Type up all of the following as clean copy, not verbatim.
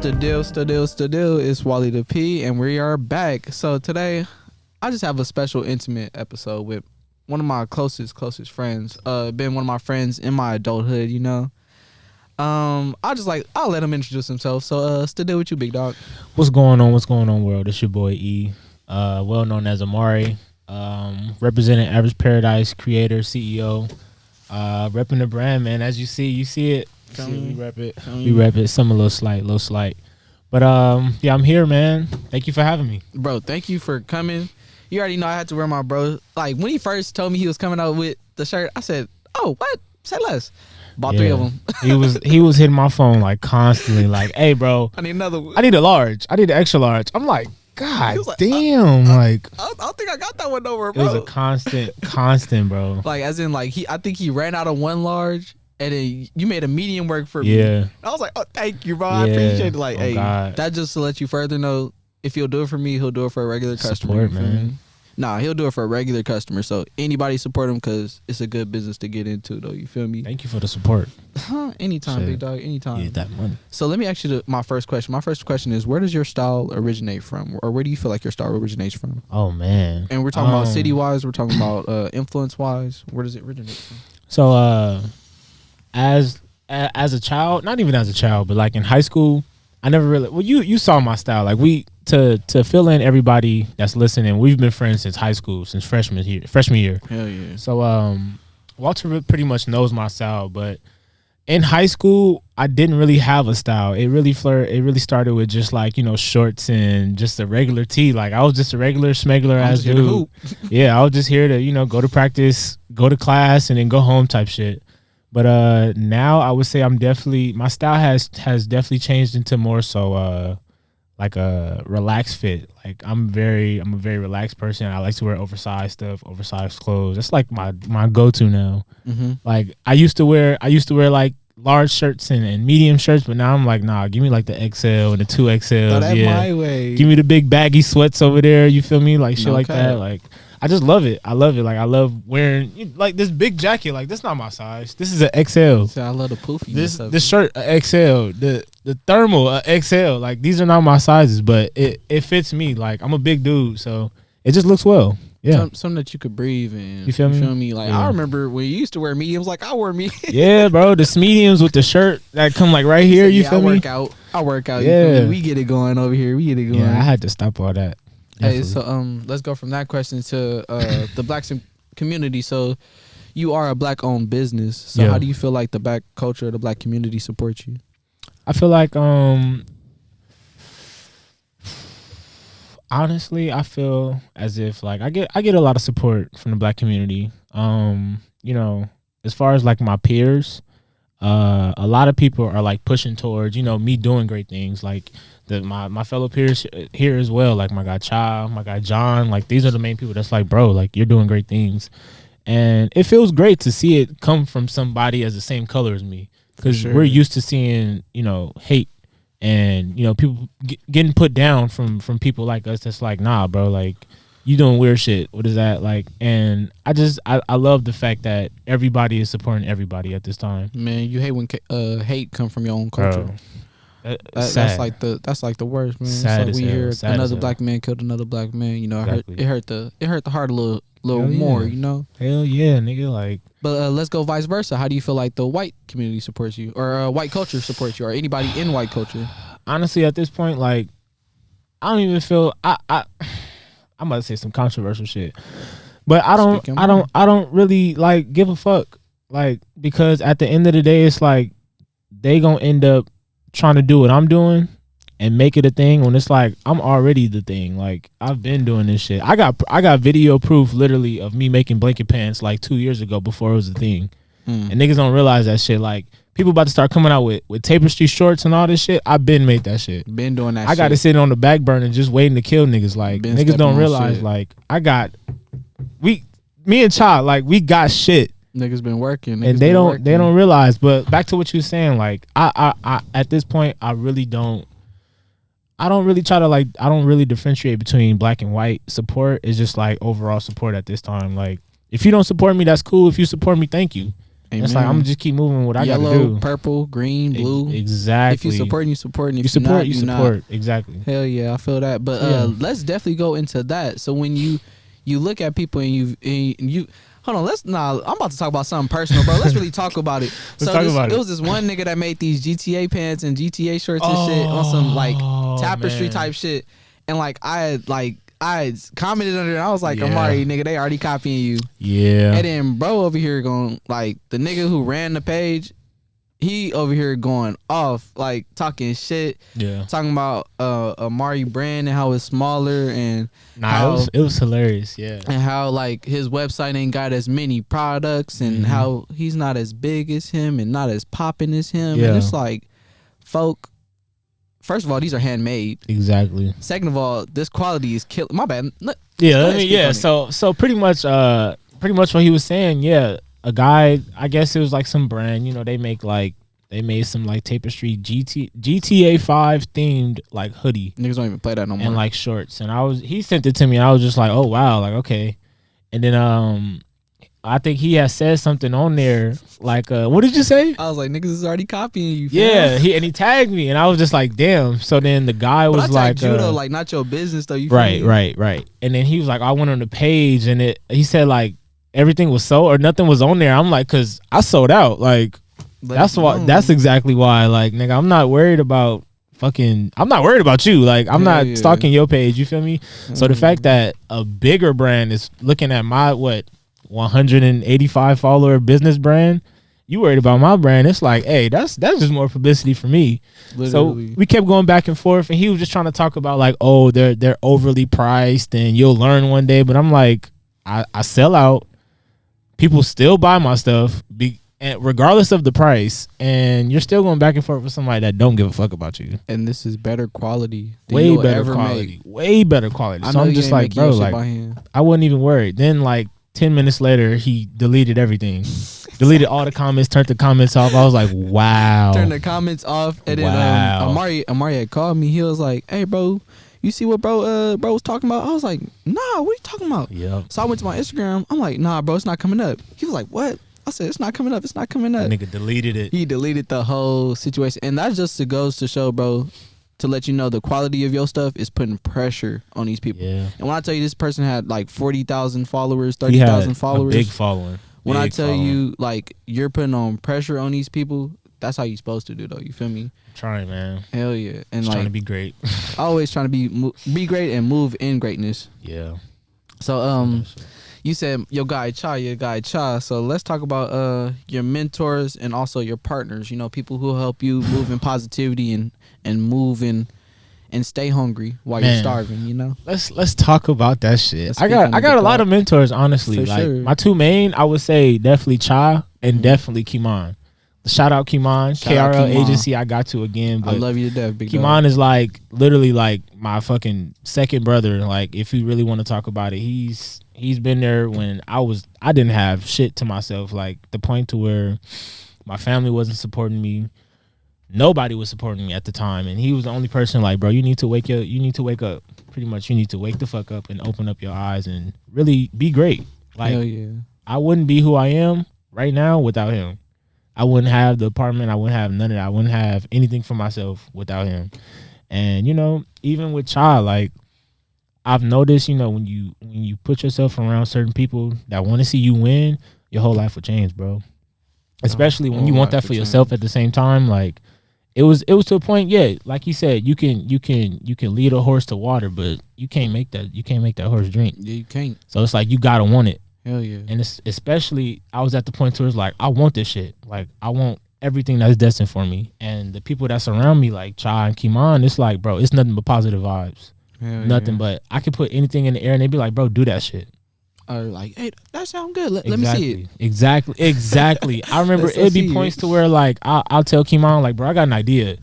Sta Deal. It's Wally the P, and we are back. So today, I just have a special, intimate episode with one of my closest friends. Been one of my friends in my adulthood, you know. I'll let him introduce himself. So, Sta Deal with you, big dog. What's going on, world? It's your boy E, well known as Emare, representing Average Paradise, creator, CEO, repping the brand, man. As you see it. We rep it. Some a little slight. But yeah, I'm here, man. Thank you for having me, bro. Thank you for coming. You already know I had to wear my bro. Like when he first told me he was coming out with the shirt, I said, "Oh, what? Say less." Bought 3 of them. he was hitting my phone like constantly, like, "Hey, bro, I need another one. I need a large. I need an extra large." I'm like, God like, damn, I don't think I got that one over, bro. It was a constant, bro. Like as in, like I think he ran out of one large. And then you made a medium work for me. Yeah. I was like, oh, thank you, bro. I appreciate it. Like, hey, God. That just to let you further know, if he'll do it for me, he'll do it for a regular customer. Support, man. Nah, he'll do it for a regular customer. So anybody support him because it's a good business to get into, though. You feel me? Thank you for the support. Anytime, Shit. big dog. Anytime. Yeah, that money. So let me ask you my first question. My first question is, where does your style originate from? Or where do you feel like your style originates from? Oh, man. And we're talking about city-wise. We're talking about influence-wise. Where does it originate from? So, as a child, not even as a child, but like in high school, I never really. Well, you saw my style. Like to fill in everybody that's listening. We've been friends since high school, since freshman year. Hell yeah. So Walter pretty much knows my style, but in high school, I didn't really have a style. It really started with just like, you know, shorts and just a regular tee. Like I was just a regular smuggler ass dude. Yeah, I was just here to, you know, go to practice, go to class, and then go home type shit. But now I would say my style has definitely changed into more so like a relaxed fit. Like I'm a very relaxed person. I like to wear oversized stuff, oversized clothes. That's like my go-to now. Mm-hmm. Like I used to wear like large shirts and medium shirts, but now I'm like, nah, give me like the XL and the 2XL. Yeah, my way. Give me the big baggy sweats over there. You feel me? Like shit like that. Like I just love it. Like I love wearing like this big jacket. Like that's not my size. This is an XL. See, I love the poofy. This shirt a XL. The thermal a XL. Like these are not my sizes, but it fits me. Like I'm a big dude, so it just looks well. Yeah, something that you could breathe in. You feel me? Like yeah. I remember when you used to wear mediums. Like I wore mediums. Yeah, bro. The mediums with the shirt that come like right here. You feel me? I work out. Yeah, we get it going over here. We get it going. Yeah, I had to stop all that. Definitely. Hey, so let's go from that question to the black community. So you are a black owned business. So how do you feel like the black culture, the black community supports you? I feel like honestly, I feel as if like I get a lot of support from the black community. You know, as far as like my peers, a lot of people are like pushing towards, you know, me doing great things. Like my fellow peers here as well, like my guy Cha, my guy John, like these are the main people that's like, bro, like you're doing great things. And it feels great to see it come from somebody as the same color as me, because we're used to seeing, you know, hate and, you know, people getting put down from people like us that's like, nah, bro, like you doing weird shit. What is that like? And I love the fact that everybody is supporting everybody at this time. Man, you hate when hate come from your own culture. Bro. That's like the worst, man. Sad it's like we hell. hear Sad another black man killed another black man. You know, exactly. it hurt the heart a little more. You know. Hell yeah, nigga. Like, but let's go vice versa. How do you feel like the white community supports you, or white culture supports you, or anybody in white culture? Honestly, at this point, like, I don't even feel I'm about to say some controversial shit, but I don't really like give a fuck, like, because at the end of the day, it's like they gonna end up trying to do what I'm doing and make it a thing when it's like I'm already the thing. Like I've been doing this shit. I got video proof literally of me making blanket pants like 2 years ago before it was a thing. And niggas don't realize that shit. Like people about to start coming out with tapestry shorts and all this shit. I've been made that shit. Been doing that shit. I got it sitting on the back burner just waiting to kill niggas. Like niggas don't realize shit. Like me and Child, like we got shit. Niggas been working, and they don't realize. But back to what you were saying, like I at this point I don't really differentiate between black and white support. It's just like overall support at this time. Like if you don't support me, that's cool. If you support me, thank you. Amen. It's like I'm gonna just keep moving what I gotta Yellow, do. Purple, green, blue. Exactly. If you supporting, you supporting. If you support, you support. not. Exactly. Hell yeah, I feel that. But let's definitely go into that. So when you look at people and you hold on, I'm about to talk about something personal, bro. Let's really talk about it. It was this one nigga that made these GTA pants and GTA shirts and shit on some like tapestry type shit. And like I commented under it. I was like, Amari, nigga, they already copying you. Yeah. And then bro over here going like the nigga who ran the page, he over here going off, like talking shit. Yeah. Talking about Amari brand and how it's smaller and it was hilarious, yeah. And how like his website ain't got as many products and how he's not as big as him and not as popping as him. Yeah. And it's like, folk, first of all, these are handmade. Exactly. Second of all, this quality is killing. My bad. So pretty much what he was saying, a guy, I guess it was like some brand, you know, they made some like tapestry GTA 5 themed like hoodie. Niggas don't even play that no more. And like shorts. And he sent it to me and I was just like, oh wow, like okay. And then I think he had said something on there like what did you say? I was like, niggas is already copying you. Yeah, he tagged me and I was just like, damn. So then the guy was like, you though, like not your business though. You right. And then he was like, I went on the page and he said like everything was sold or nothing was on there. I'm like, cause I sold out. Like that's exactly why. Like, nigga, I'm not worried about you. Like, I'm not stalking your page. You feel me? So the fact that a bigger brand is looking at my 185 follower business brand, you worried about my brand? It's like, hey, that's just more publicity for me. Literally. So we kept going back and forth, and he was just trying to talk about like, oh, they're overly priced, and you'll learn one day. But I'm like, I sell out. People still buy my stuff, and regardless of the price, and you're still going back and forth with somebody that don't give a fuck about you. And this is better quality. Way better quality. So I'm just like, bro, like I wasn't even worried. Then like 10 minutes later, he deleted everything. Deleted all the comments, turned the comments off. I was like, wow. Turned the comments off. And then Amari had called me. He was like, hey, bro, you see what bro was talking about? I was like, nah, what are you talking about? Yep. So I went to my Instagram. I'm like, nah, bro, it's not coming up. He was like, what? I said, it's not coming up. It's not coming up. Nigga deleted it. He deleted the whole situation. And that just goes to show, bro, to let you know the quality of your stuff is putting pressure on these people. Yeah. And when I tell you this person had like 40,000 followers, 30,000 followers. A big following. When I tell you, like, you're putting on pressure on these people, that's how you're supposed to do, though. You feel me? I'm trying, man. Hell yeah. And like, trying to be great. Always trying to be great and move in greatness. Yeah. So, you said your guy Cha. So let's talk about your mentors and also your partners. You know, people who help you move in positivity and move in and stay hungry while you're starving. You know. Let's talk about that shit. I got a lot of mentors, honestly. For like sure. My two main, I would say definitely Cha and definitely Kimon. Shout out Kimon, KRL agency. I got to again. But I love you to death, big Kimon is like literally like my fucking second brother. Like if you really want to talk about it, he's been there when I didn't have shit to myself. Like the point to where my family wasn't supporting me. Nobody was supporting me at the time, and he was the only person like, bro, you need to wake up. Pretty much, you need to wake the fuck up and open up your eyes and really be great. Like, hell yeah. I wouldn't be who I am right now without him. I wouldn't have the apartment. I wouldn't have none of that. I wouldn't have anything for myself without him. And you know, even with Cha, like I've noticed, you know, when you put yourself around certain people that want to see you win, your whole life will change, bro. Especially when you want that for yourself at the same time. Like it was to a point, yeah. Like you said, you can lead a horse to water, but you can't make that horse drink. Yeah, you can't. So it's like you gotta want it. Hell yeah. And it's especially, I was at the point where it's like, I want this shit. Like, I want everything that's destined for me. And the people that surround me, like Cha and Kimon, it's like, bro, it's nothing but positive vibes. Hell nothing yeah. but I could put anything in the air and they'd be like, bro, do that shit. Or like, hey, that sounds good. Let me see it. Exactly. I remember it'd be points to where like I'll tell Kimon, like, bro, I got an idea.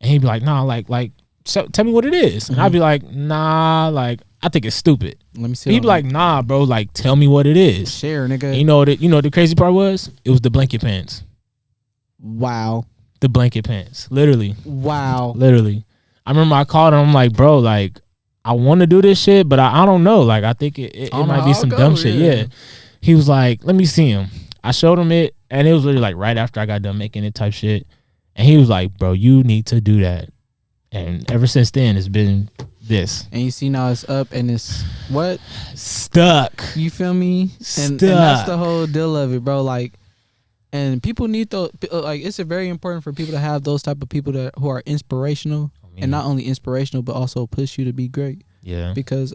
And he'd be like, nah, like so tell me what it is. And I'd be like, nah, like, I think it's stupid. Let me see. He'd be like, nah, bro, like, tell me what it is. Share, nigga. And you know the crazy part was? It was the blanket pants. Wow. The blanket pants. Literally. Wow. Literally. I remember I called him, I'm like, bro, like, I want to do this shit, but I don't know. Like, I think it might be some dumb shit. Yeah. He was like, let me see him. I showed him it. And it was literally like right after I got done making it type shit. And he was like, bro, you need to do that. And ever since then, it's been this. And you see now it's up and it's what? Stuck. You feel me? And that's the whole deal of it, bro. Like, and people need those. Like, it's very important for people to have those type of people who are inspirational, and not only inspirational but also push you to be great. Yeah. Because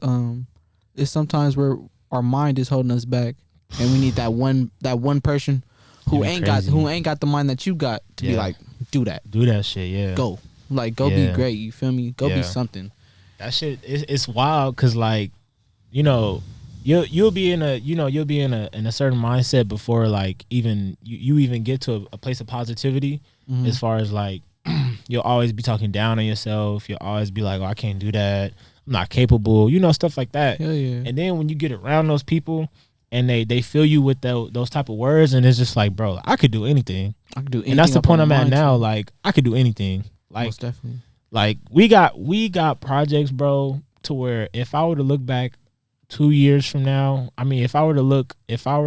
it's sometimes where our mind is holding us back, and we need that one person who ain't got the mind that you got to be like, do that shit. Yeah. Go be great. You feel me? Go be something. That shit it's wild because like, you know, you'll be in a certain mindset before like even you even get to a place of positivity. Mm-hmm. As far as like you'll always be talking down on yourself. You'll always be like, oh, I can't do that. I'm not capable. You know, stuff like that. Hell yeah. And then when you get around those people and they fill you with those type of words, and it's just like, bro, I could do anything. And that's the point I'm at now. Like, I could do anything. Like, most definitely. Like we got projects, bro, to where if I were to look back 2 years from now, I mean, if I were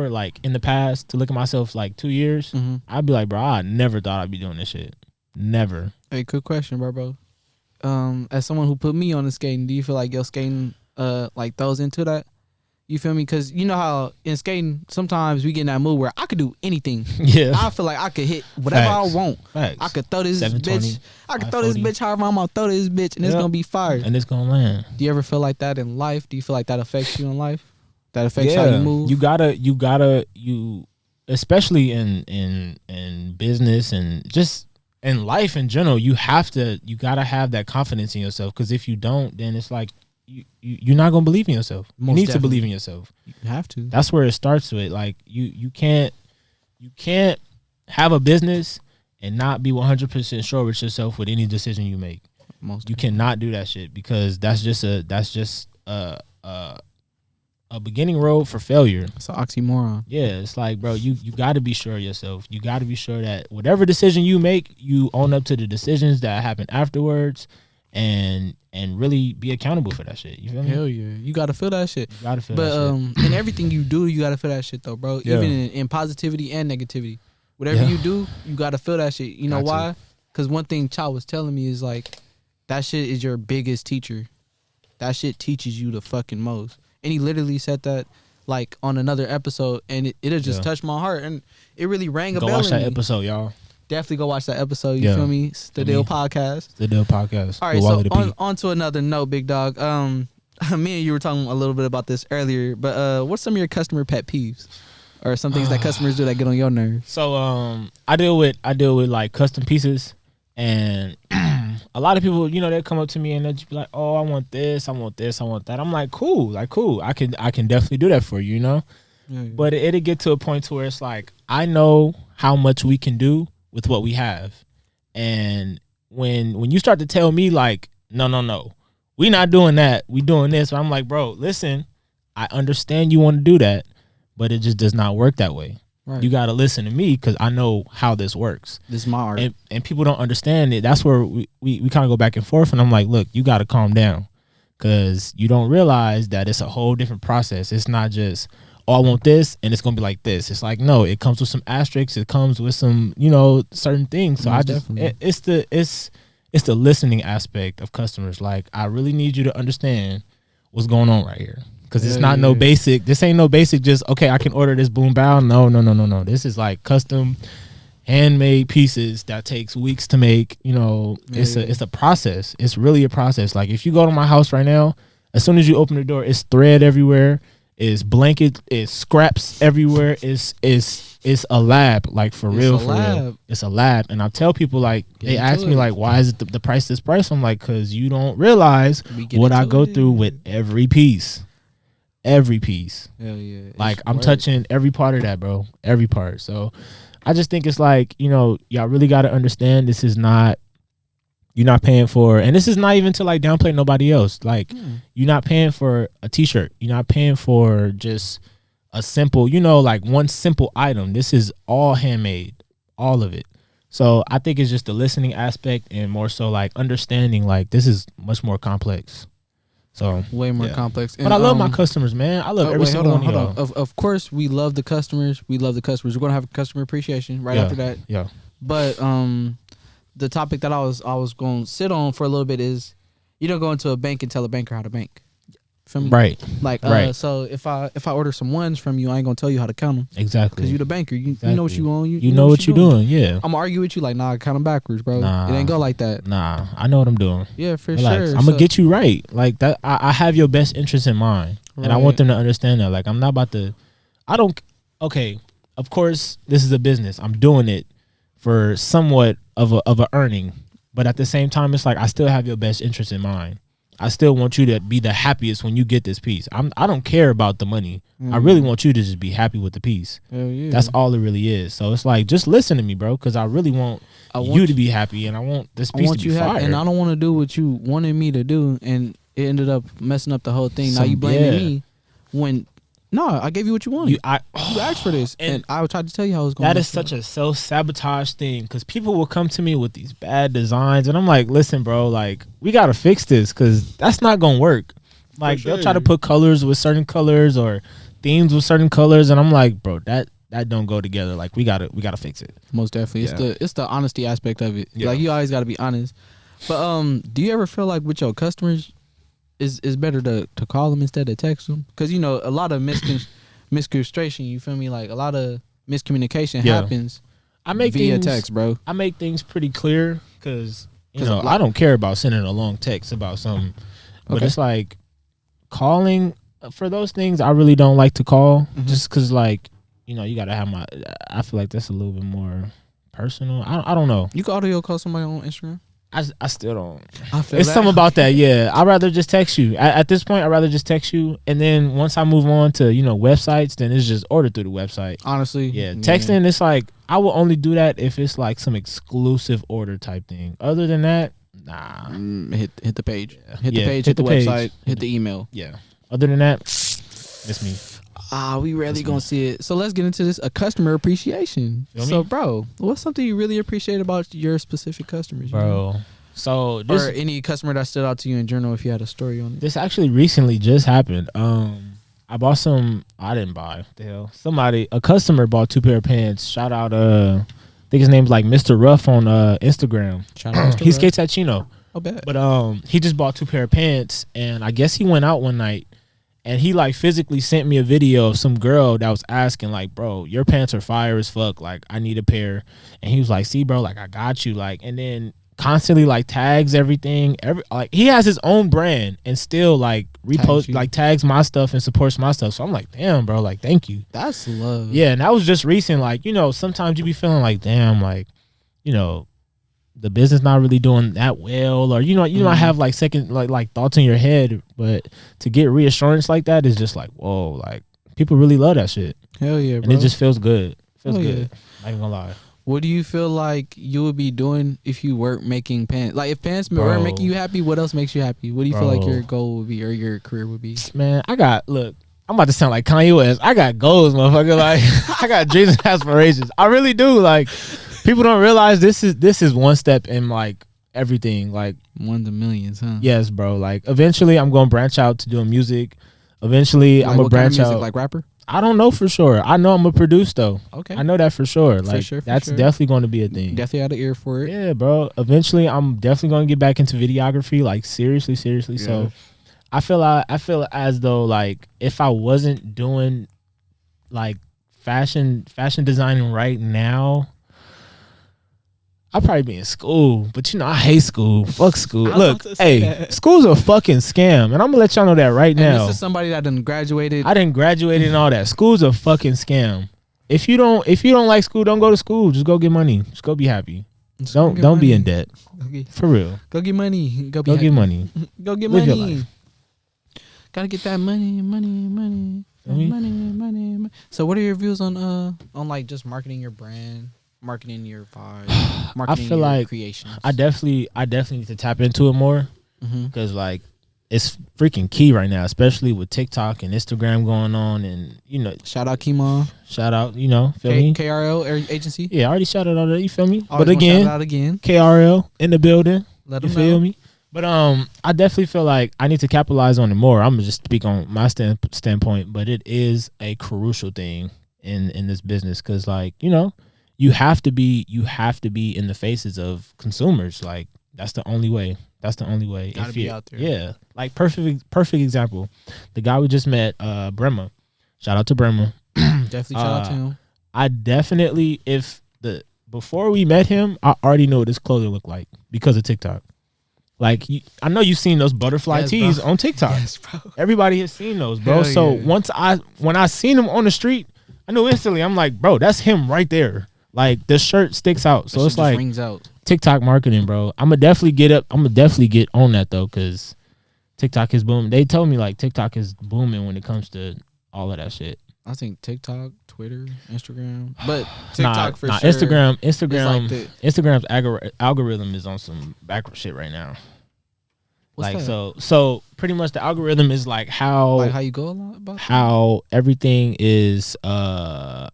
like in the past to look at myself like 2 years, I'd be like, bro, I never thought I'd be doing this shit. Never. Hey, good question, bro. As someone who put me on the skating, do you feel like your skating like throws into that? You feel me? Because you know how in skating, sometimes we get in that mood where I could do anything. Yeah. I feel like I could hit whatever I want. Facts. I could throw this bitch. I could throw this bitch however I'm going to throw this bitch, and it's going to be fire. And it's going to land. Do you ever feel like that in life? Do you feel like that affects you in life? That affects how you move? You gotta, especially in business and just in life in general, you gotta have that confidence in yourself. Because if you don't, then it's like, you're not gonna believe in yourself. You need to believe in yourself. You have to. That's where it starts with. Like you can't have a business and not be 100% sure with yourself with any decision you make. You cannot do that shit because that's just a beginning road for failure. It's an oxymoron. Yeah, it's like, bro, you got to be sure of yourself. You got to be sure that whatever decision you make, you own up to the decisions that happen afterwards. And really be accountable for that shit. You feel me? Hell yeah. You gotta feel that shit. You gotta feel that shit. But in everything you do, you gotta feel that shit though, bro. Yeah. Even in positivity and negativity. Whatever you do, you gotta feel that shit. You know why? Because one thing Chow was telling me is like, that shit is your biggest teacher. That shit teaches you the fucking most. And he literally said that like on another episode, and it just touched my heart, and it really rang a bell in me. Go watch that episode, y'all. Definitely go watch that episode. You feel me? Sta Deal Podcast. Sta Deal Podcast. All right, so on to another note, big dog. Me and you were talking a little bit about this earlier, but what's some of your customer pet peeves, or some things that customers do that get on your nerves? So I deal with like custom pieces, and a lot of people, you know, they come up to me and they just be like, "Oh, I want this, I want this, I want that." I'm like, cool. I can definitely do that for you, you know. Yeah. But it'll get to a point to where it's like, I know how much we can do with what we have, and when you start to tell me like, no, we not doing that, we doing this, I'm like, bro, listen, I understand you want to do that, but it just does not work that way. Right. You got to listen to me because I know how this works. This is my art. And people don't understand it. That's where we kind of go back and forth, and I'm like, look, you got to calm down because you don't realize that it's a whole different process. It's not just, oh, I want this, and it's going to be like this. It's like, no, it comes with some asterisks. It comes with some, you know, certain things. So it's the listening aspect of customers. Like, I really need you to understand what's going on right here. Because it's not no basic. This ain't no basic just, okay, I can order this boom bow. No. This is like custom, handmade pieces that takes weeks to make. You know, it's a process. It's really a process. Like, if you go to my house right now, as soon as you open the door, it's thread everywhere. It's blanket, it's scraps everywhere. It's a lab, like for real. It's a lab. And I tell people, like, they ask me like, why is it the price this price? I'm like, because you don't realize what I go through with every piece. Every piece. Hell yeah. Like, I'm touching every part of that, bro. Every part. So I just think it's like, you know, y'all really got to understand this is not, you're not paying for, and this is not even to like downplay nobody else. Like, you're not paying for a t-shirt. You're not paying for just a simple, you know, like one simple item. This is all handmade, all of it. So I think it's just the listening aspect and more so like understanding like this is much more complex. So way more complex. But I love my customers, man. I love every single one of y'all. Of course, we love the customers. We're gonna have customer appreciation right after that. Yeah. But the topic that I was going to sit on for a little bit is, you don't go into a bank and tell a banker how to bank. Feel me? Right. Like, so if I order some ones from you, I ain't gonna tell you how to count them. Exactly. Because you the banker. You know what you own. You know what you doing. Yeah. I'm gonna argue with you like, nah, count them backwards, bro. It ain't go like that. Nah, I know what I'm doing. Yeah, for Relax. sure. I'm gonna get you right. Like that. I have your best interest in mind, and I want them to understand that. Like, I'm not about to. Okay. Of course, this is a business. I'm doing it for somewhat of a earning, but at the same time, it's like I still have your best interest in mind. I still want you to be the happiest when you get this piece. I don't care about the money. I really want you to just be happy with the piece. Hell yeah. That's all it really is. So it's like, just listen to me, bro, because I really want you to be happy, and I want this piece to be fire. And I don't want to do what you wanted me to do, and it ended up messing up the whole thing. Now you blaming me when... No, I gave you what you wanted. You asked for this, and I tried to tell you how it was going. That is such a self-sabotage thing, because people will come to me with these bad designs, and I'm like, listen, bro, like, we got to fix this, because that's not going to work. Like, they'll try to put colors with certain colors or themes with certain colors, and I'm like, bro, that don't go together. Like, we gotta fix it. Most definitely. It's the honesty aspect of it. Like, you always got to be honest. But do you ever feel like with your customers, it's better to call them instead of text them? Because, you know, a lot of misconstruction, you feel me? Like, a lot of miscommunication happens via text, bro. I make things pretty clear because, you know, I don't care about sending a long text about something. But it's like calling, for those things, I really don't like to call just because, like, you know, you got to have I feel like that's a little bit more personal. I don't know. You can audio call somebody on Instagram? I still don't. It's something about that, yeah. I'd rather just text you. At this point, I'd rather just text you. And then once I move on to, you know, websites, then it's just order through the website. Honestly. Yeah. Texting, it's like, I will only do that if it's like some exclusive order type thing. Other than that, nah. Hit the page. Hit the page, hit the website, hit the email. Yeah. Other than that, it's me. We rarely gonna see it. So let's get into this. A customer appreciation. So, bro, what's something you really appreciate about your specific customers? Bro, so this, or any customer that stood out to you in general, if you had a story on it. This actually recently just happened. I bought some. I didn't buy. What the hell? A customer bought 2 pair of pants. Shout out. I think his name's like Mr. Ruff on Instagram. Shout out. He skates at Chino. Oh, bad. But he just bought 2 pair of pants, and I guess he went out one night. And he like physically sent me a video of some girl that was asking like, bro, your pants are fire as fuck. Like, I need a pair. And he was like, see, bro, like, I got you. Like, and then constantly like tags everything. Like, he has his own brand and still like repost, like tags my stuff and supports my stuff. So I'm like, damn, bro, like, thank you. That's love. Yeah. And that was just recent. Like, you know, sometimes you be feeling like, damn, like, you know, the business not really doing that well, or you might have like second like thoughts in your head, but to get reassurance like that is just like, whoa, like people really love that shit. Hell yeah, bro. And it just feels good. Feels good. I ain't gonna lie. What do you feel like you would be doing if you weren't making pants? Like, if pants weren't making you happy, what else makes you happy? What do you feel like your goal would be or your career would be? Man, I'm about to sound like Kanye West. I got goals, motherfucker. Like, I got dreams and aspirations. I really do. Like, people don't realize this is one step in like everything. Like, 1 to millions, huh? Yes, bro. Like, eventually I'm gonna branch out to doing music. Eventually I'm gonna branch out. Like rapper? I don't know for sure. I know I'm gonna produce though. Okay. I know that for sure. Like, that's definitely going to be a thing. Definitely had an ear for it. Yeah, bro. Eventually I'm definitely gonna get back into videography. Like, seriously. Yeah. So I feel as though like if I wasn't doing like fashion designing right now, I'd probably be in school. But you know, I hate school. Fuck school. Look, hey, school's a fucking scam, and I'm gonna let y'all know that right now. This is somebody that done graduated. I didn't graduate and all that. School's a fucking scam. If you don't like school, don't go to school. Just go get money. Just go be happy. Don't be in debt. For real. Go get money. Go get money. Go get Live money. your life. Gotta get that money. So what are your views on like just marketing your brand, marketing your vibe, marketing your creations? I definitely need to tap into it more because like it's freaking key right now, especially with TikTok and Instagram going on, and you know, shout out Kima, shout out, you know, feel me? KRL agency. Yeah, I already shouted out that. You feel me? Always but again, shout out again, KRL in the building. Let them feel me? But I definitely feel like I need to capitalize on it more. I'm gonna just speak on my standpoint, but it is a crucial thing in this business because, like, you know, you have to be in the faces of consumers. Like, that's the only way. That's the only way. Gotta be out there. Yeah, like perfect example. The guy we just met, Brema. Shout out to Brema. Definitely shout out to him. I definitely, before we met him, I already know what his clothing looked like because of TikTok. Like, I know you've seen those butterfly tees on TikTok. Yes, bro. Everybody has seen those, bro. Hell So yeah. when I seen him on the street, I knew instantly. I'm like, bro, that's him right there. Like, the shirt sticks out. So That it's shit just like rings out. TikTok marketing, bro. I'm gonna definitely get on that though, because TikTok is booming. They told me like TikTok is booming when it comes to all of that shit. I think TikTok, Twitter, Instagram, but TikTok for sure. Instagram's algorithm is on some backward shit right now. What's like that? so pretty much the algorithm is like how you go a lot about how everything is not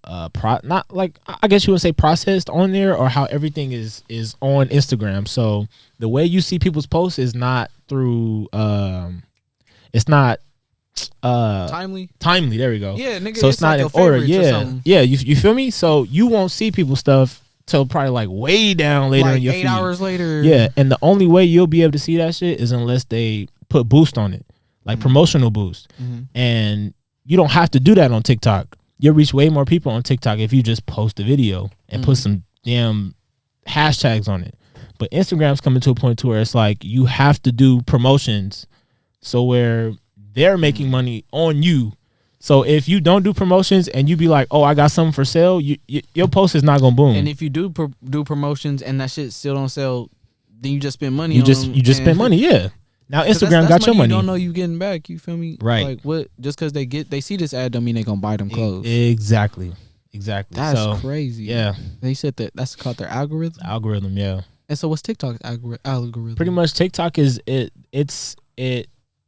like, I guess you would say processed on there, or how everything is on Instagram. So the way you see people's posts is not through it's not timely. There we go. Yeah, nigga. So it's not like in order. Yeah, you feel me? So you won't see people's stuff till probably like way down later like in your 8 feed. hours later. Yeah, and the only way you'll be able to see that shit is unless they put boost on it, like promotional boost. And you don't have to do that on TikTok. You'll reach way more people on TikTok if you just post a video and put some damn hashtags on it. But Instagram's coming to a point to where it's like you have to do promotions, so where they're making money on you. So if you don't do promotions and you be like, oh, I got something for sale, your post is not gonna boom. And if you do do promotions and that shit still don't sell, then you just spend money. You just spend money. Yeah. Now Instagram got your money. You don't know you getting back. You feel me? Right. Like what? Just because they see this ad don't mean they gonna buy them clothes. Exactly. That's crazy. Yeah. They said that's called their algorithm. Algorithm. Yeah. And so what's TikTok's algorithm? Pretty much TikTok is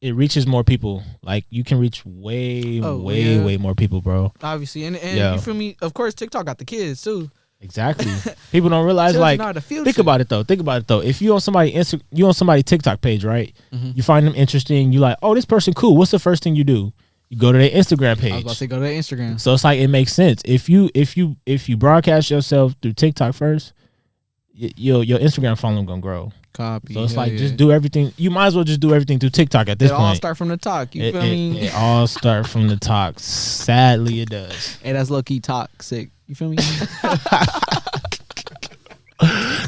it reaches more people. Like, you can reach way more people, bro. Obviously, and you feel me? Of course, TikTok got the kids too. Exactly. People don't realize, Children like, are the future. think about it though. If you on somebody TikTok page, right? You find them interesting. You like, oh, this person cool. What's the first thing you do? You go to their Instagram page. I was about to say go to their Instagram. So it's like, it makes sense if you broadcast yourself through TikTok first, your Instagram following gonna grow. Copy. So it's like, just do everything. You might as well just do everything through TikTok at this point. It all start from the talk. You feel me? It all start from the talk. Sadly, it does. Hey, that's low key toxic. You feel me?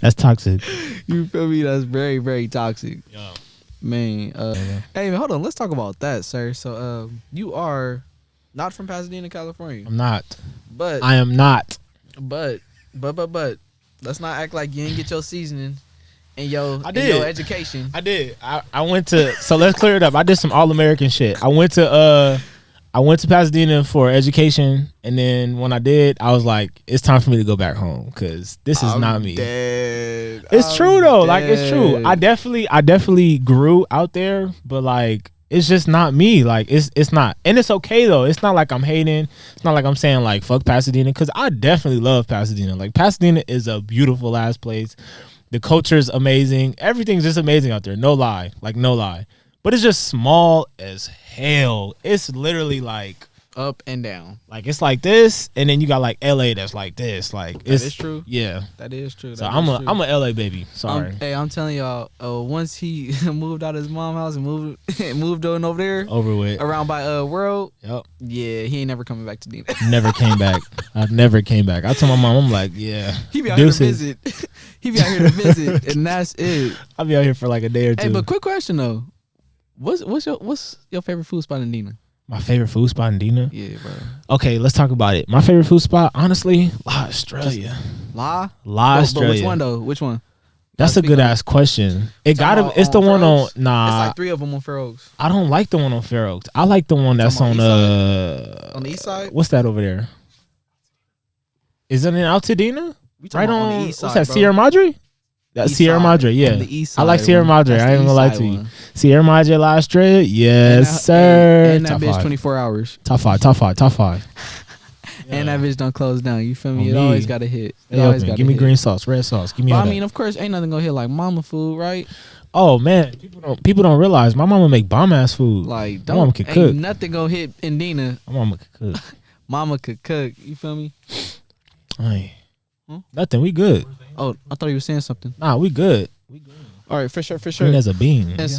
That's toxic. You feel me? That's very, very toxic. Yo. Man. Hey, man, hold on. Let's talk about that, sir. So, you are not from Pasadena, California. I'm not. But I am not. But let's not act like you didn't get your seasoning in your education. I did. I went to, so let's clear it up. I did some all-American shit. I went to Pasadena for education, and then when I did, I was like, it's time for me to go back home because this is not me. Dead. It's true though. Like, it's true. I definitely grew out there, but like, it's just not me. Like, it's not, and it's okay though. It's not like I'm hating. It's not like I'm saying like fuck Pasadena, because I definitely love Pasadena. Like, Pasadena is a beautiful ass place. The culture is amazing. Everything's just amazing out there. No lie. Like, no lie. But it's just small as hell. It's literally like up and down. Like, it's like this, and then you got like LA that's like this. Like, that is true. Yeah. That is true. So I'm a LA baby. Sorry. I'm telling y'all, once he moved out of his mom's house and moved on over there. Over with. Around by World. Yep. Yeah, he ain't never coming back to Dina. Never came back. I never came back. I told my mom, I'm like, yeah. He be out here to visit. He be out here to visit, and that's it. I'll be out here for like a day or two. Hey, but quick question though. What's your favorite food spot in Dina? My favorite food spot in Dina? Yeah, bro. Okay, let's talk about it. My favorite food spot, honestly, La Australia. La Australia. But which one though? Which one? That's a good ass question. It's the one on, nah. It's like 3 of them on Fair Oaks. I don't like the one on Fair Oaks. I like the one that's on the east side. What's that over there? Is it in Altadena? Right on the east side. What's that? Sierra Madre? That's Sierra Madre, yeah. The east side, I like Sierra Madre. I ain't gonna lie to you. Sierra Madre, La Australia, yes, sir. And that bitch 24 hours. Top five. And that bitch don't close down. You feel me? It always got to hit. Give me green sauce, red sauce. Give me all that. I mean, of course, ain't nothing gonna hit like mama food, right? Oh man, people don't realize my mama make bomb ass food. Like, my mama can cook. Nothing gonna hit Indina. My mama could cook. Mama could cook. You feel me? Ay. Nothing. We good. Oh, I thought you were saying something. Nah, we good. All right, for sure. Green as a bean. And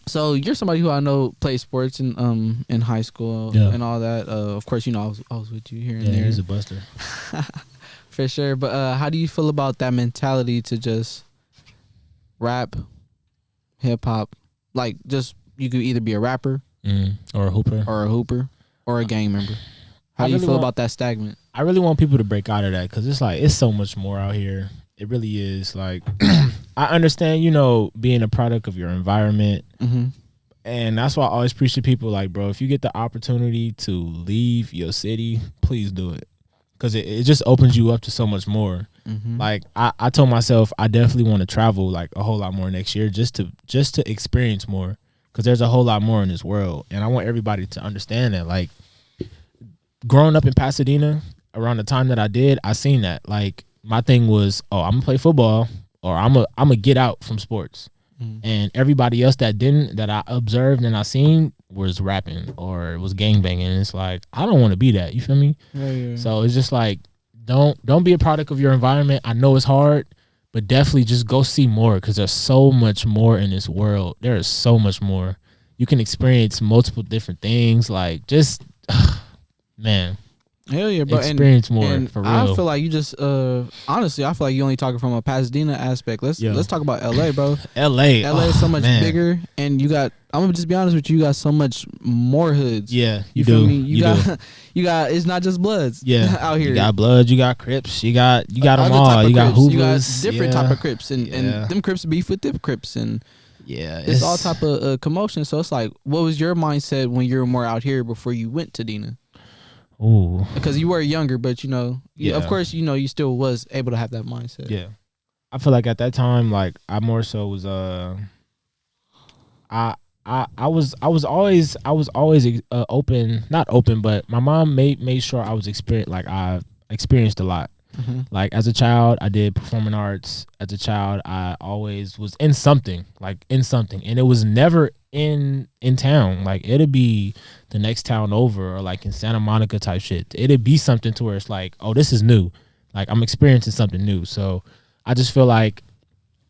so you're somebody who I know played sports in high school and all that. Of course, you know I was with you here and there. Yeah, he's a buster. For sure. But how do you feel about that mentality to just rap, hip hop? Like, just you could either be a rapper or a hooper or a gang member. How do you feel about that stagnant? I really want people to break out of that because it's like it's so much more out here. It really is. Like, I understand, being a product of your environment. Mm-hmm. And that's why I always preach to people, like, bro, if you get the opportunity to leave your city, please do it. Because it just opens you up to so much more. Mm-hmm. Like, I told myself I definitely want to travel, like, a whole lot more next year just to experience more. Because there's a whole lot more in this world. And I want everybody to understand that. Like, growing up in Pasadena, around the time that I did, I seen that. Like, my thing was, I'm going to play football or I'm going to get out from sports. And everybody else that I observed and I seen was rapping or was gangbanging. It's like, I don't want to be that. You feel me? Yeah. So it's just like, don't be a product of your environment. I know it's hard, but definitely just go see more because there's so much more in this world. There is so much more. You can experience multiple different things. Like, just, man. Hell yeah, bro. Experience more, for real. I feel like you just honestly, I feel like you only talking from a Pasadena aspect. Let's talk about LA, bro. LA is so much bigger, and you got, I'm gonna just be honest with you, you got so much more hoods. Yeah, you feel me? You got it's not just Bloods out here. You got Bloods, you got Crips, you got them all. You got Hoovers. You got different type of Crips, and them Crips beef with them Crips, and it's all type of commotion. So it's like, what was your mindset when you were more out here before you went to Dina? Ooh. Because you were younger, but of course, you still was able to have that mindset. Yeah, I feel like at that time, like I more so was I was always open, not open, but my mom made sure I was I experienced a lot. Mm-hmm. Like, as a child, I did performing arts. As a child, I always was in something, and it was never in town. Like, it'd be the next town over, or like in Santa Monica type shit. It'd be something to where it's like, oh, this is new. Like, I'm experiencing something new. So I just feel like,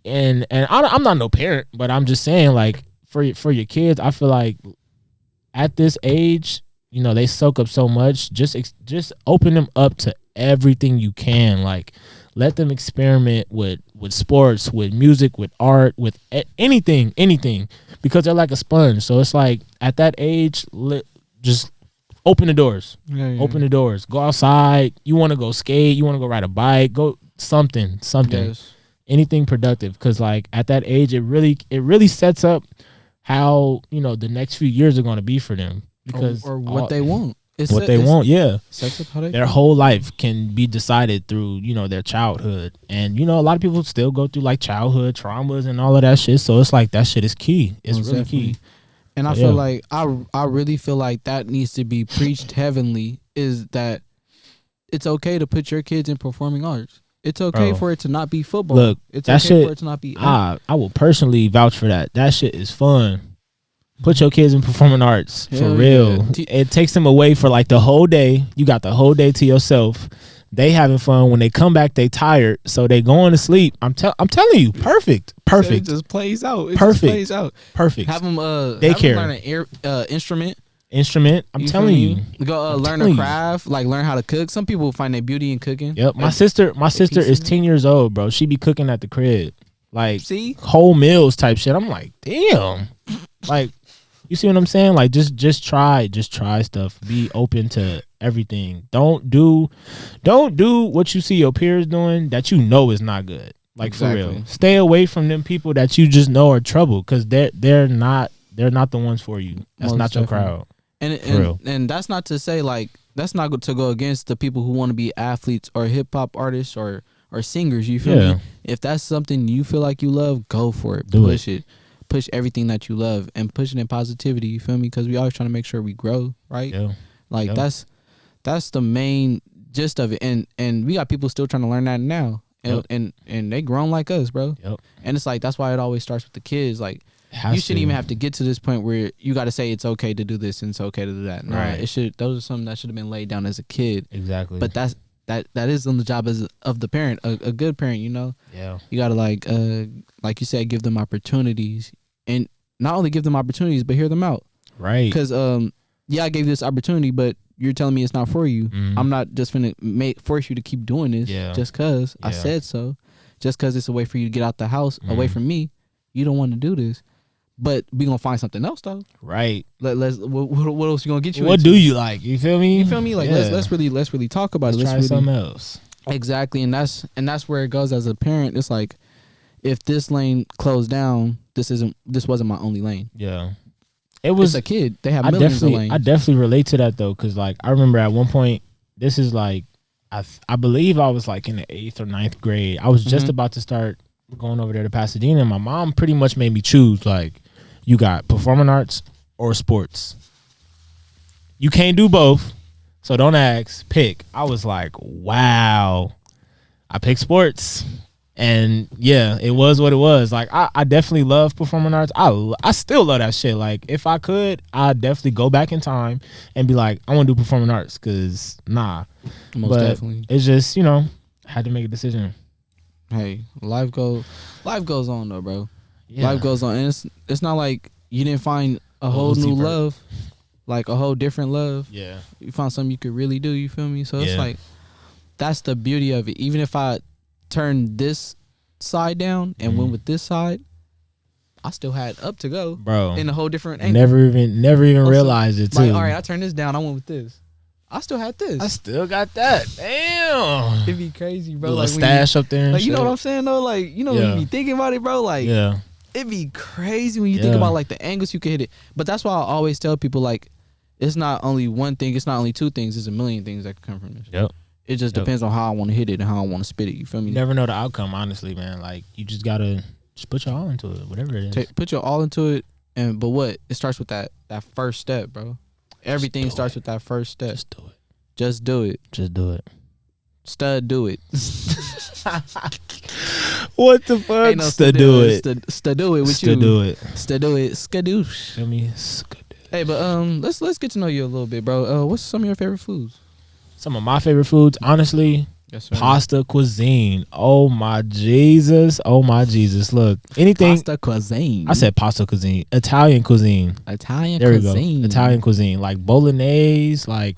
and I'm not no parent, but I'm just saying, like, for your kids, I feel like at this age, they soak up so much. Just open them up to everything you can. Like, let them experiment with sports, with music, with art, with anything, because they're like a sponge. So it's like, at that age, just open the doors. Open the doors. Go outside. You want to go skate, you want to go ride a bike, go something. Yes. Anything productive, because like at that age, it really sets up how the next few years are going to be for them, because or what they want. Yeah. Sets up how their whole life can be decided through their childhood, and a lot of people still go through like childhood traumas and all of that shit. So it's like, that shit is key. It's really key. And I feel like I really feel like that needs to be preached heavenly, is that it's okay to put your kids in performing arts. It's okay for it to not be football. Look, it's that okay shit, for it to not be I will personally vouch for that. That shit is fun. Put your kids in performing arts, for real. Yeah. It takes them away for like the whole day. You got the whole day to yourself. They having fun. When they come back, they tired, so they going to sleep. I'm telling you, perfect. So it just plays out. Perfect. Have them daycare. Learn an instrument. I'm telling you. Go learn a craft, like learn how to cook. Some people find their beauty in cooking. Yep. My sister is 10 years old, bro. She be cooking at the crib, like whole meals type shit. I'm like, damn. Like, you see what I'm saying? Like, just try stuff. Be open to everything. Don't do what you see your peers doing that is not good. Like, for real. Stay away from them people that you just know are trouble, because they're not the ones for you. That's not your crowd. And that's not to say, like, that's not to go against the people who want to be athletes or hip hop artists or singers. You feel me? If that's something you feel like you love, go for it. Push it. Push everything that you love and push it in positivity. You feel me? Because we always trying to make sure we grow, right? Yeah. Like, that's the main gist of it. And we got people still trying to learn that now. and they grown like us, bro. Yep. And it's like that's why it always starts with the kids. Like you shouldn't even have to get to this point where you got to say it's okay to do this and it's okay to do that. No, Right. it should. Those are something that should have been laid down as a kid. Exactly. But that is on the job of the parent, a good parent. You know. Yeah. You gotta like you said, give them opportunities, and not only give them opportunities, but hear them out. Right. Because I gave you this opportunity, but you're telling me it's not for you. Mhm. I'm not just finna force you to keep doing this just because I said so. Just because it's a way for you to get out the house away from me, you don't want to do this. But we gonna find something else though. Right. Let's. What else you gonna get you? What into? do you like? You feel me? You feel me? Like let's really talk about it. Let's try really, something else. Exactly, and that's where it goes as a parent. It's like if this lane closed down, this wasn't my only lane. Yeah. It was a kid. They have millions of lanes. I definitely relate to that though, because like I remember at one point, this is like I believe I was like in the 8th or 9th grade. I was just about to start going over there to Pasadena, and my mom pretty much made me choose like, you got performing arts or sports. You can't do both, so don't ask. Pick. I was like, wow. I picked sports. And yeah, it was what it was. Like I definitely love performing arts. I still love that shit. Like if I could, I'd definitely go back in time and be like, I want to do performing arts, because Most definitely. It's just, I had to make a decision. Hey, life goes on though, bro. Yeah. Life goes on, and it's not like you didn't find a whole new love, like a whole different love. Yeah, you found something you could really do. You feel me? So it's Yeah. like that's the beauty of it. Even if I turned this side down and went with this side, I still had up to go, bro. in a whole different angle. Never even realized it too. Like, all right, I turned this down. I went with this. I still had this. I still got that. Damn. It'd be crazy, bro. Little Like stash up there. And like you know shit. what I'm saying though. Like when you be thinking about it, bro. Like Yeah. it'd be crazy when you think about like the angles you could hit it. But that's why I always tell people like it's not only one thing. It's not only two things. It's a million things that could come from this. Yep. It just depends on how I want to hit it and how I want to spit it. You feel me? You never know the outcome, honestly, man. Like you just gotta put your all into it, whatever it is. Put your all into it, but what? It starts with that first step, bro. Everything starts with that first step. Just do it. Just do it. Just do it. Stud, do it. What the fuck? Ain't no Stud, do it. Stud, do it with Stud, you. do it. Stud, do it. Skadoosh. Feel me? Hey, but let's get to know you a little bit, bro. What's some of your favorite foods? Some of my favorite foods, honestly, Yes, sir. pasta cuisine. Oh my Jesus. Oh my Jesus. Look, anything. Pasta cuisine. I said pasta cuisine. Italian cuisine. Italian There cuisine. we go. Italian cuisine. Like bolognese. Like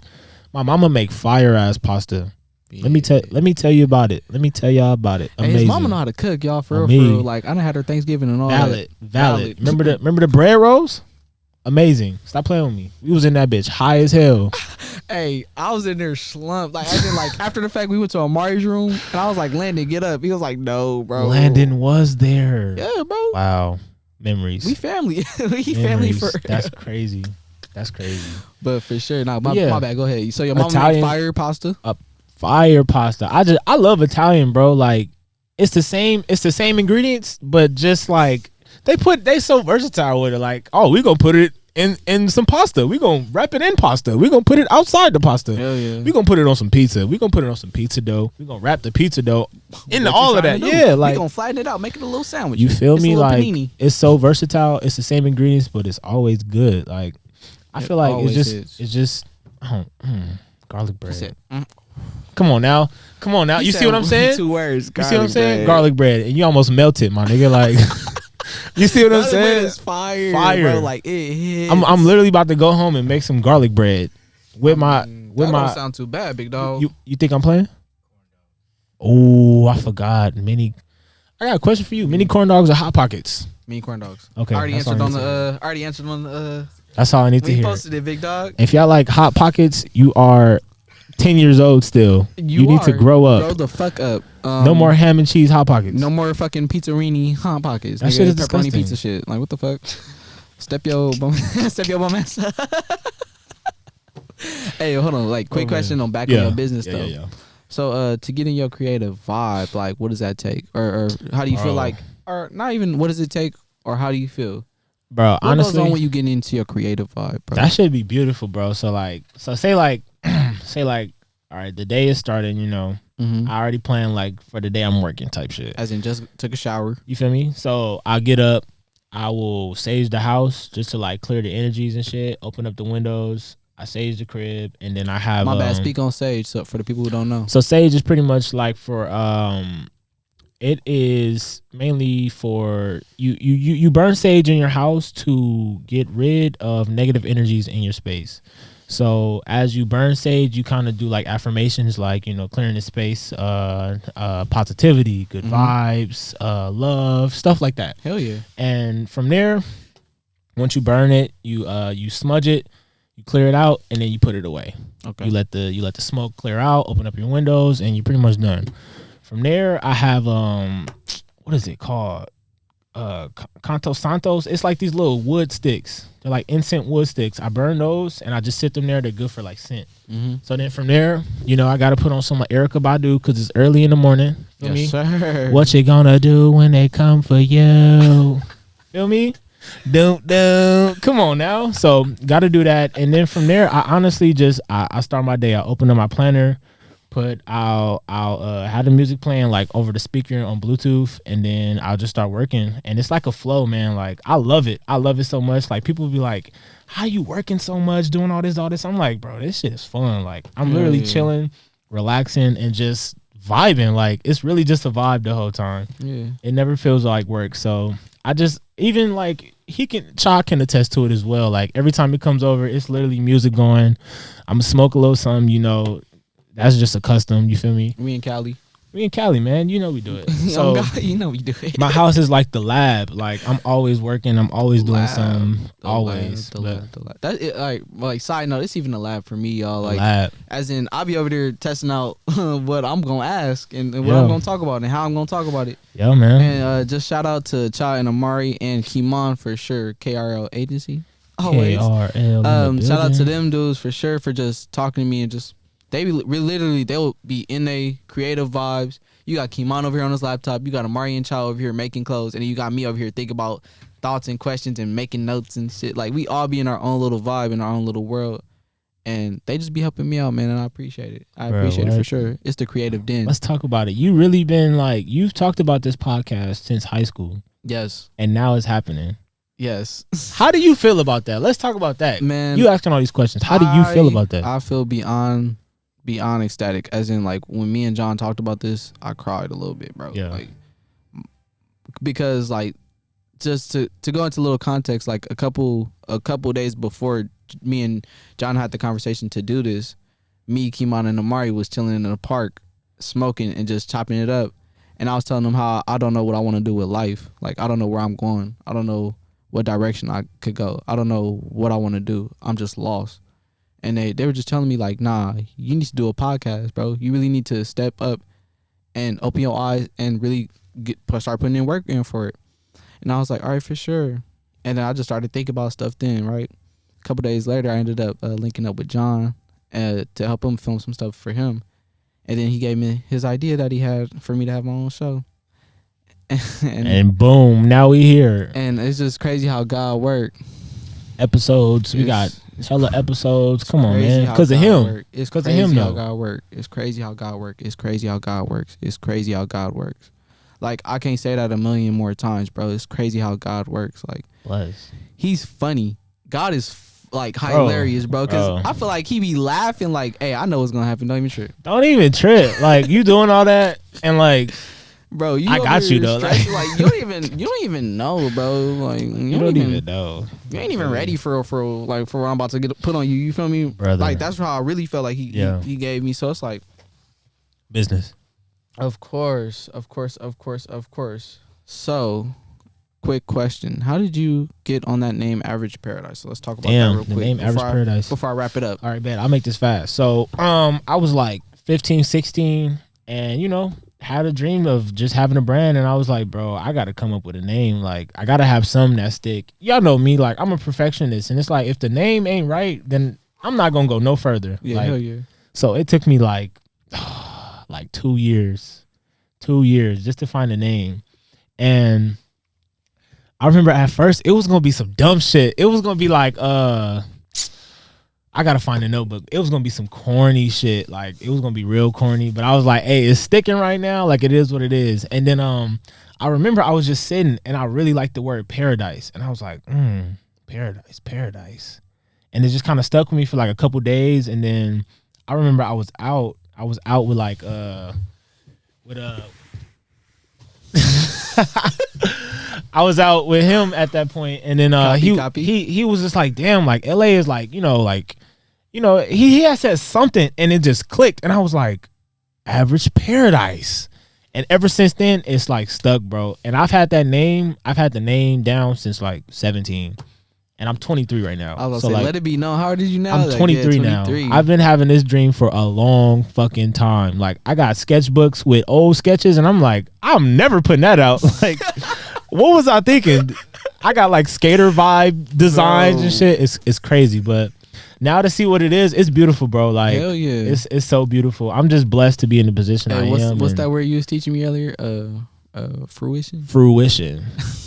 my mama make fire ass pasta. Yeah. Let me tell you about it. Let me tell y'all about it. Hey, Amazing. his mama know how to cook, y'all. For real, Me. for real. Like I done had her Thanksgiving and all Valid. that. Valid. Remember the bread rolls? Amazing. Stop playing with me. We was in that bitch high as hell. Hey, I was in there slumped. Like, as in, like after the fact, we went to Amare's room, and I was like, "Landon, get up." He was like, "No, bro." Landon was there. Yeah, bro. Wow. Memories. We family. We Memories. family for. That's crazy. That's crazy. But for sure, nah. My Yeah. bad. Go ahead. So your mom Italian- made fire pasta. Fire pasta. I love Italian, bro. Like it's the same ingredients, but just like they so versatile with it. Like, oh, we gonna put it in some pasta. We gonna wrap it in pasta. We gonna put it outside the pasta. Hell yeah. We gonna put it on some pizza. We gonna put it on some pizza dough. We gonna wrap the pizza dough into What you all of trying that. to do? Yeah, like we gonna flatten it out, make it a little sandwich. you feel It's a me? little Like panini. it's so versatile. It's the same ingredients, but it's always good. Like I It feel like always is. it's just garlic bread. He said, Come on now. You see what I'm saying? 2 words. You see what I'm saying? bread. Garlic bread, and you almost melted, my nigga. Like, you see what I'm Garlic bread saying? is fire, Fire. bro. Like it hits. I'm literally about to go home and make some garlic bread with my that don't sound too bad, big dog. You think I'm playing? Oh, I forgot. I got a question for you. Mini corn dogs or hot pockets? Me corn dogs. Okay, I already that's all answered I on need to the. Already answered on the. That's all I need to We hear. posted it, big dog. If y'all like hot pockets, you are 10 years old still. You need to grow up. Grow the fuck up. No more ham and cheese hot pockets. No more fucking pizzarini hot pockets. That nigga. shit is Pepperoni disgusting. pizza shit. Like what the fuck? Step your bum ass. Hey, hold on. Like quick question on back on your business though. Yeah. So to get in your creative vibe, like what does that take? Or how do you feel Bro. like, or not even what does it take, or how do you feel? Bro, What honestly, goes on when you get into your creative vibe, bro? that should be beautiful, bro. So say like, all all right, the day is starting, Mm-hmm. I already plan like for the day I'm working type shit. As in, just took a shower. You feel me? So I get up, I will sage the house just to like clear the energies and shit, open up the windows, I sage the crib, and then I have My bad. Speak on sage. So for the people who don't know. So sage is pretty much like for it is mainly for you burn sage in your house to get rid of negative energies in your space. So as you burn sage, you kind of do like affirmations, like, clearing the space, positivity, good vibes, love, stuff like that. Hell yeah. And from there, once you burn it, you smudge it, you clear it out, and then you put it away. Okay. You let the smoke clear out, open up your windows, and you're pretty much done. From there, I have what is it called? Canto Santos. It's like these little wood sticks. They're like incense wood sticks. I burn those and I just sit them there. They're good for like scent. Mm-hmm. So then from there, I gotta put on some of Erica Badu because it's early in the morning. Feel me? Sir. What you gonna do when they come for you? Feel me? Don't. Come on now. So gotta do that. And then from there, I honestly just I start my day. I open up my planner. I'll have the music playing like over the speaker on Bluetooth, and then I'll just start working, and it's like a flow, man. Like I love it so much. Like people be like, how you working so much, doing all this? I'm like, bro, this shit is fun. Like I'm literally chilling, relaxing, and just vibing. Like it's really just a vibe the whole time. Yeah, it never feels like work. So I just, even like Cha can attest to it as well. Like every time he comes over, it's literally music going. I'm gonna smoke a little something, That's just a custom, you feel me? Me and Cali, man, we do it. So we do it. My house is like the lab. Like I'm always working. I'm always doing something. Always. The lab. That it, like side note, it's even a lab for me, y'all. Like lab. As in, I'll be over there testing out what I'm gonna ask and what I'm gonna talk about and how I'm gonna talk about it. Yeah, man. And just shout out to Cha and Emare and Kimon for sure. KRL Agency. Always. KRL. Shout out to them dudes for sure for just talking to me and just. They literally they'll be in they creative vibes. You got Kimon over here on his laptop. You got Amari and Chow over here making clothes, and then you got me over here thinking about thoughts and questions and making notes and shit. Like we all be in our own little vibe in our own little world, and they just be helping me out, man. And I appreciate it. I appreciate it for sure. It's the creative den. Let's talk about it. You really been like you've talked about this podcast since high school. Yes, and now it's happening. Yes. How do you feel about that? Let's talk about that, man. You asking all these questions. How do you feel about that? I feel beyond ecstatic, as in like when me and John talked about this, I cried a little bit, bro. Yeah. Like because like just to go into a little context, like a couple days before me and John had the conversation to do this, me, Kimon, and Amari was chilling in the park, smoking and just chopping it up, and I was telling them how I don't know what I want to do with life. Like I don't know where I'm going. I don't know what direction I could go. I don't know what I want to do. I'm just lost. And they were just telling me like, nah, you need to do a podcast, bro. You really need to step up and open your eyes and really start putting in work in for it. And I was like, all right, for sure. And then I just started thinking about stuff then, right? A couple days later, I ended up linking up with John to help him film some stuff for him. And then he gave me his idea that he had for me to have my own show. and boom, now we here. And it's just crazy how God worked. Episodes, we got hella episodes. Come on, man, because of him. It's because of him, though. God work. It's crazy how God works. It's crazy how God works. It's crazy how God works. Like I can't say that a million more times, bro. It's crazy how God works. Like he's funny. God is like hilarious, bro. Because I feel like he be laughing like, hey, I know what's gonna happen. Don't even trip. Don't even trip. Like you doing all that and like. Bro, I got you though. Like you don't even know, bro. Like you don't even know. You ain't even ready for what I'm about to get put on you. You feel me, brother? Like that's how I really felt like he gave me. So it's like business. Of course. So, quick question: how did you get on that name, Average Paradise? So let's talk about that real quick. The name Average Paradise. Before I wrap it up. All right, man. I'll make this fast. So, I was like 15, 16, and had a dream of just having a brand, and I was like, bro, I gotta come up with a name. Like I gotta have something that stick. Y'all know me, like I'm a perfectionist, and it's like if the name ain't right, then I'm not gonna go no further. Yeah, like, hell yeah. So it took me like 2 years just to find a name. And I remember at first it was gonna be some dumb shit. It was gonna be like I gotta find a notebook. It was gonna be some corny shit. Like it was gonna be real corny. But I was like, hey, it's sticking right now. Like it is what it is. And then I remember I was just sitting and I really liked the word paradise. And I was like, paradise. And it just kind of stuck with me for like a couple days. And then I remember I was out with like I was out with him at that point, and then he was just like, damn, like LA is like, he had said something and it just clicked, and I was like, average paradise. And ever since then it's like stuck, bro. And I've had the name down since like 17. And I'm 23 right now. I was gonna say, let it be known. How old are you now? I'm 23 now. I've been having this dream for a long fucking time. Like, I got sketchbooks with old sketches, and I'm like, I'm never putting that out. Like, what was I thinking? I got like skater vibe designs and shit. It's crazy, but now to see what it is, it's beautiful, bro. Like, hell yeah, it's so beautiful. I'm just blessed to be in the position I am. What's that word you was teaching me earlier? Fruition.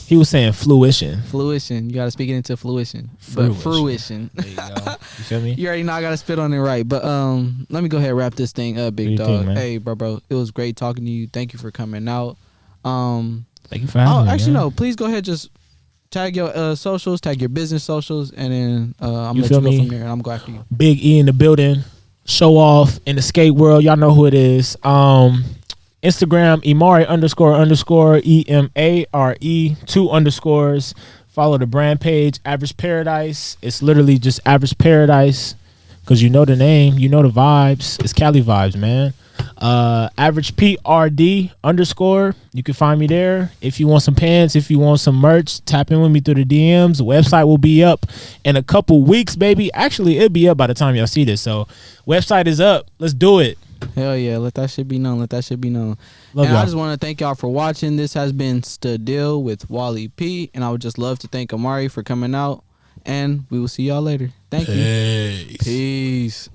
He was saying fruition. You gotta speak it into fruition. Fruition. There you go. You feel me? You already know I gotta spit on it right. But let me go ahead and wrap this thing up, big dog. Think, hey, bro, it was great talking to you. Thank you for coming out. Thank you for having me. Actually, no. Please go ahead, just tag your socials, tag your business socials, and then I'm gonna let you go from there, and I'm going after you. Big E in the building. Show off in the skate world. Y'all know who it is. Instagram, Emare __ EMARE 2 underscores. Follow the brand page, Average Paradise. It's literally just Average Paradise, because you know the name, you know the vibes. It's Cali vibes, man. Average PRD _. You can find me there. If you want some pants, if you want some merch, tap in with me through the DMs. The website will be up in a couple weeks, baby. Actually, it'll be up by the time y'all see this. So, website is up. Let's do it. Hell yeah, let that shit be known. Love and y'all. I just want to thank y'all for watching. This has been Sta Deal with Wally P, and I would just love to thank Emare for coming out, and we will see y'all later. Thank you. Peace.